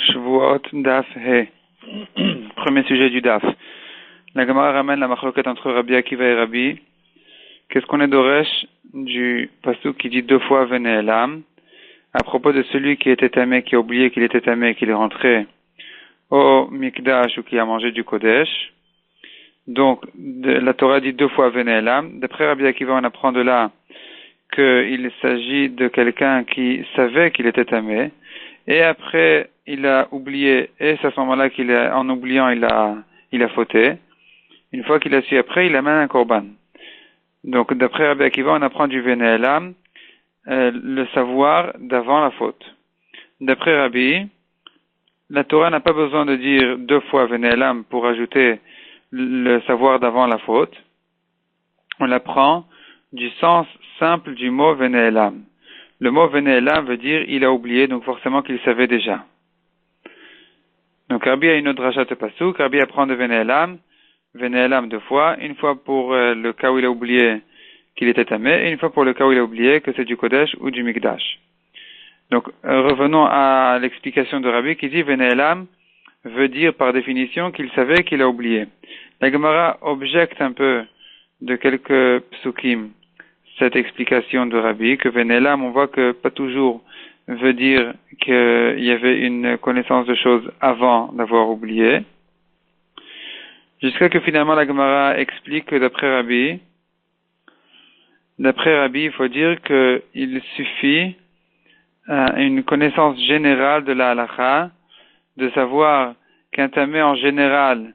Shavuot Daf He. Premier sujet du Daf. La Gemara ramène la machloket entre Rabbi Akiva et Rabbi. Qu'est-ce qu'on est d'Oresh du pasuk qui dit deux fois Vene Elam à propos de celui qui était tamé, qui a oublié qu'il était tamé et qu'il est rentré au Mikdash ou qui a mangé du Kodesh. Donc, la Torah dit deux fois Vene Elam. D'après Rabbi Akiva, on apprend de là qu'il s'agit de quelqu'un qui savait qu'il était tamé. Et après, il a oublié, et c'est à ce moment-là en oubliant, il a fauté. Une fois qu'il a su après, il amène un korban. Donc, d'après Rabbi Akiva, on apprend du Vene Elam, le savoir d'avant la faute. D'après Rabbi, la Torah n'a pas besoin de dire deux fois Vene Elam pour ajouter le savoir d'avant la faute. On l'apprend du sens simple du mot Vene Elam. Le mot Vene Elam veut dire il a oublié, donc forcément qu'il savait déjà. Donc Rabbi a une autre rachat de pasuk. Rabbi apprend de Vene Elam deux fois, une fois pour le cas où il a oublié qu'il était tamé, et une fois pour le cas où il a oublié que c'est du Kodesh ou du Mikdash. Donc revenons à l'explication de Rabbi qui dit Vene Elam veut dire par définition qu'il savait qu'il a oublié. La Gemara objecte un peu de quelques psukim cette explication de Rabbi, que Vene Elam, on voit que pas toujours veut dire qu'il y avait une connaissance de choses avant d'avoir oublié. Jusqu'à que finalement la Gemara explique que d'après Rabbi, il faut dire qu'il suffit une connaissance générale de la halakha, de savoir qu'un tamé en général,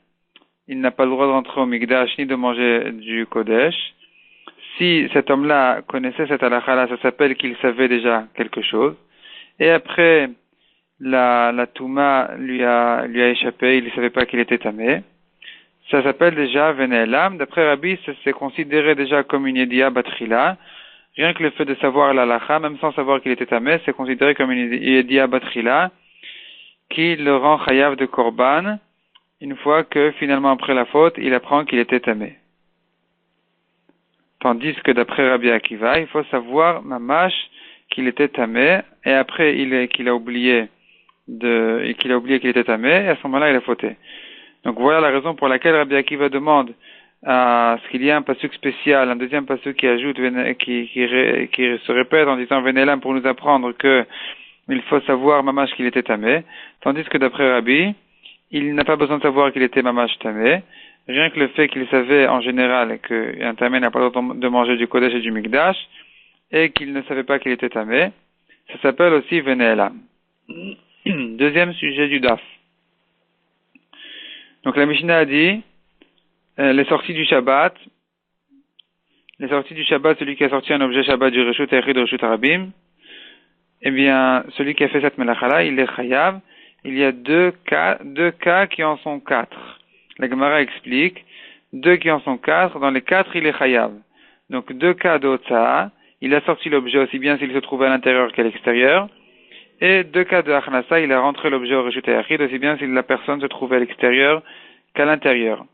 il n'a pas le droit de rentrer au Mikdash ni de manger du Kodesh. Si cet homme-là connaissait cette halakha-là, ça s'appelle qu'il savait déjà quelque chose. Et après, la Touma lui a échappé, il ne savait pas qu'il était tamé. Ça s'appelle déjà Vene Elam. D'après Rabbi, c'est considéré déjà comme une Yediya Batrila. Rien que le fait de savoir la halakha, même sans savoir qu'il était tamé, c'est considéré comme une Yediya Batrila qui le rend chayav de korban une fois que finalement après la faute, il apprend qu'il était tamé. Tandis que d'après Rabbi Akiva, il faut savoir mamash qu'il était tamé et après qu'il a oublié qu'il était tamé et à ce moment-là il a fauté. Donc voilà la raison pour laquelle Rabbi Akiva demande à ce qu'il y ait un pasuk spécial, un deuxième pasuk qui ajoute, qui se répète en disant Vene Elam pour nous apprendre que il faut savoir mamash qu'il était tamé, tandis que d'après Rabbi, il n'a pas besoin de savoir qu'il était mamash tamé. Rien que le fait qu'il savait en général qu'un tamé n'a pas le droit de manger du Kodesh et du Mikdash, et qu'il ne savait pas qu'il était tamé, ça s'appelle aussi Vene Elam. Deuxième sujet du Daf. Donc la Mishnah a dit, les sorties du Shabbat, celui qui a sorti un objet Shabbat du Reshut Echid de Reshut Harabim, eh bien, celui qui a fait cette melachala, il est chayav. Il y a deux cas qui en sont quatre. La Gemara explique, deux qui en sont quatre, dans les quatre, il est chayav. Donc, deux cas d'Otsa'a, il a sorti l'objet aussi bien s'il se trouvait à l'intérieur qu'à l'extérieur, et deux cas de Achnasa, il a rentré l'objet au Reshut Hayachid aussi bien si la personne se trouvait à l'extérieur qu'à l'intérieur.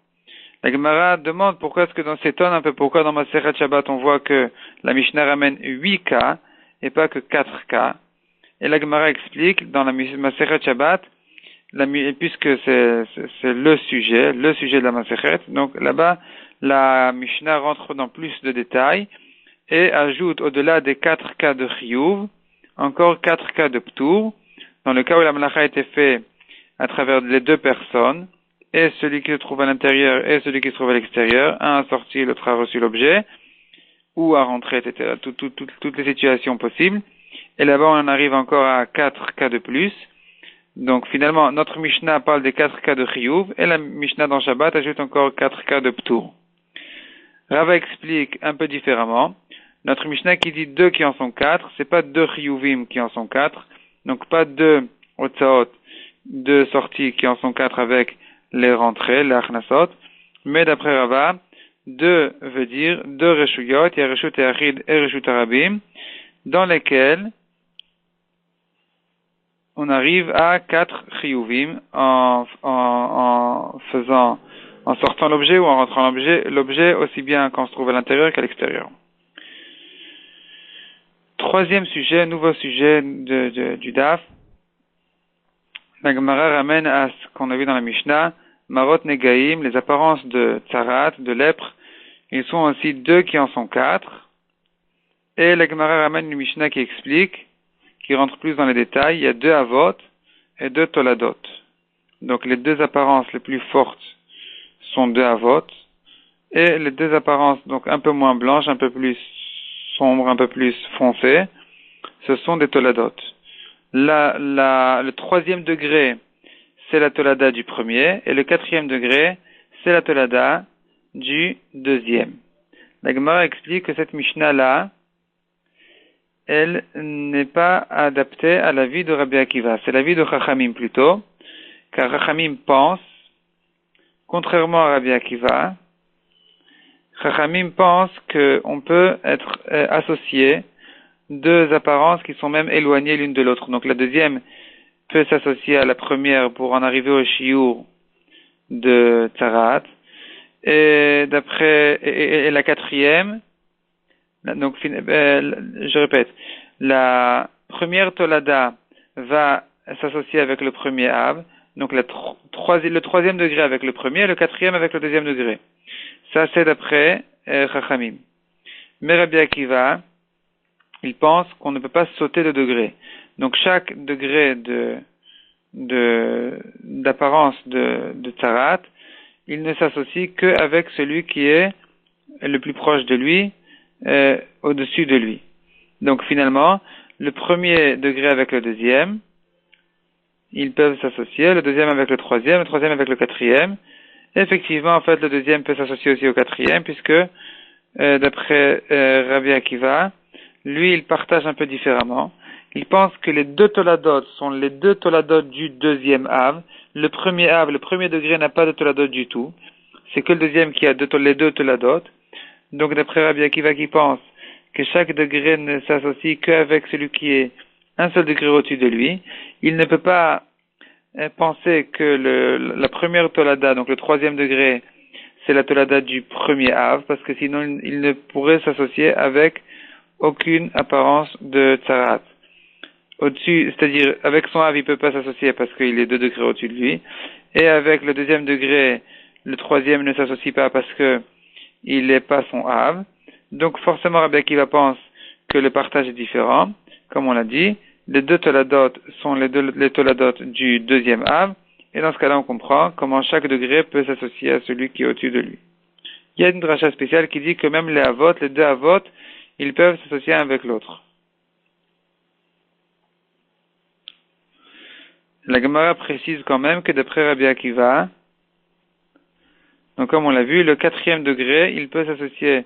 La Gemara demande pourquoi s'étonne un peu pourquoi dans Masechet Shabbat on voit que la Mishnah ramène 8 cas et pas que 4 cas. Et la Gemara explique dans la Masechet Shabbat, puisque c'est le sujet de la Masechet, donc là-bas, la Mishnah rentre dans plus de détails et ajoute au-delà des 4 cas de Chiyuv, encore 4 cas de Ptour, dans le cas où la Malacha a été faite à travers les deux personnes, et celui qui se trouve à l'intérieur et celui qui se trouve à l'extérieur, un a sorti, l'autre a reçu l'objet, ou a rentré, etc. Toutes les situations possibles. Et là-bas, on en arrive encore à 4 cas de plus. Donc finalement, notre Mishnah parle des 4 cas de Chiyuv, et la Mishnah dans Shabbat ajoute encore 4 cas de Ptour. Rava explique un peu différemment. Notre Mishnah qui dit 2 qui en sont 4, c'est pas 2 Chiyuvim qui en sont 4, donc pas 2 Otsaot, 2 sorties qui en sont 4 avec les rentrées, les Achnasot, mais d'après Rava, 2 veut dire 2 Reshuyot, il y a Reshut Hayachid et Reshut Harabim, dans lesquels on arrive à 4 chiyuvim en sortant l'objet ou en rentrant l'objet aussi bien quand on se trouve à l'intérieur qu'à l'extérieur. Troisième sujet, nouveau sujet du DAF. La Gemara ramène à ce qu'on a vu dans la Mishnah, Marot Negaim, les apparences de Tzarat, de lèpre, ils sont aussi deux qui en sont quatre. Et la Gemara ramène une Mishnah qui explique, qui rentre plus dans les détails, il y a deux Avot et deux Toladot. Donc les deux apparences les plus fortes sont deux Avot, et les deux apparences donc un peu moins blanches, un peu plus sombres, un peu plus foncées, ce sont des Toladot. Le troisième degré, c'est la Tolada du premier, et le quatrième degré, c'est la Tolada du deuxième. La Gemara explique que cette Mishnah-là, elle n'est pas adaptée à la vie de Rabbi Akiva. C'est la vie de Chachamim plutôt, car Chachamim pense, contrairement à Rabbi Akiva, Chachamim pense qu'on peut être associé deux apparences qui sont même éloignées l'une de l'autre. Donc la deuxième peut s'associer à la première pour en arriver au shiur de Tzarat, et la quatrième, donc je répète, la première Tolada va s'associer avec le premier Av, donc le troisième degré avec le premier, et le quatrième avec le deuxième degré. Ça c'est d'après Chachamim. Mais Rabbi Akiva, il pense qu'on ne peut pas sauter de degré. Donc chaque degré d'apparence de Tzarat, il ne s'associe qu'avec celui qui est le plus proche de lui, au-dessus de lui. Donc finalement, le premier degré avec le deuxième, ils peuvent s'associer, le deuxième avec le troisième avec le quatrième. Et effectivement, en fait, le deuxième peut s'associer aussi au quatrième, puisque d'après Rabbi Akiva, lui, il partage un peu différemment. Il pense que les deux toladot sont les deux toladot du deuxième Av. Le premier degré n'a pas de toladot du tout. C'est que le deuxième qui a les deux toladot. Donc d'après Rabbi Akiva qui pense que chaque degré ne s'associe qu'avec celui qui est un seul degré au-dessus de lui, il ne peut pas penser que la première tolada, donc le troisième degré, c'est la tolada du premier Av, parce que sinon il ne pourrait s'associer avec aucune apparence de Tzarat. Au-dessus, c'est-à-dire avec son Av, il peut pas s'associer parce qu'il est 2 degrés au-dessus de lui, et avec le deuxième degré, le troisième ne s'associe pas parce que il n'est pas son Av. Donc forcément, Rabbi Akiva pense que le partage est différent. Comme on l'a dit, les deux toladot sont les toladot du deuxième Av, et dans ce cas-là, on comprend comment chaque degré peut s'associer à celui qui est au-dessus de lui. Il y a une dracha spéciale qui dit que même les deux Avot, ils peuvent s'associer un avec l'autre. La Gemara précise quand même que d'après Rabbi Akiva, donc comme on l'a vu, le quatrième degré, il peut s'associer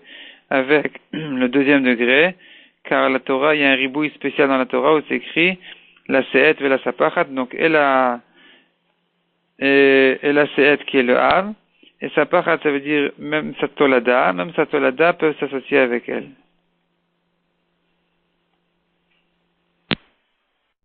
avec le deuxième degré, car la Torah, il y a un ribouille spécial dans la Torah où c'est écrit la se'et ve la sapachat, donc et la se'et qui est le Av, et sapachat ça veut dire même sa tolada peuvent s'associer avec elle.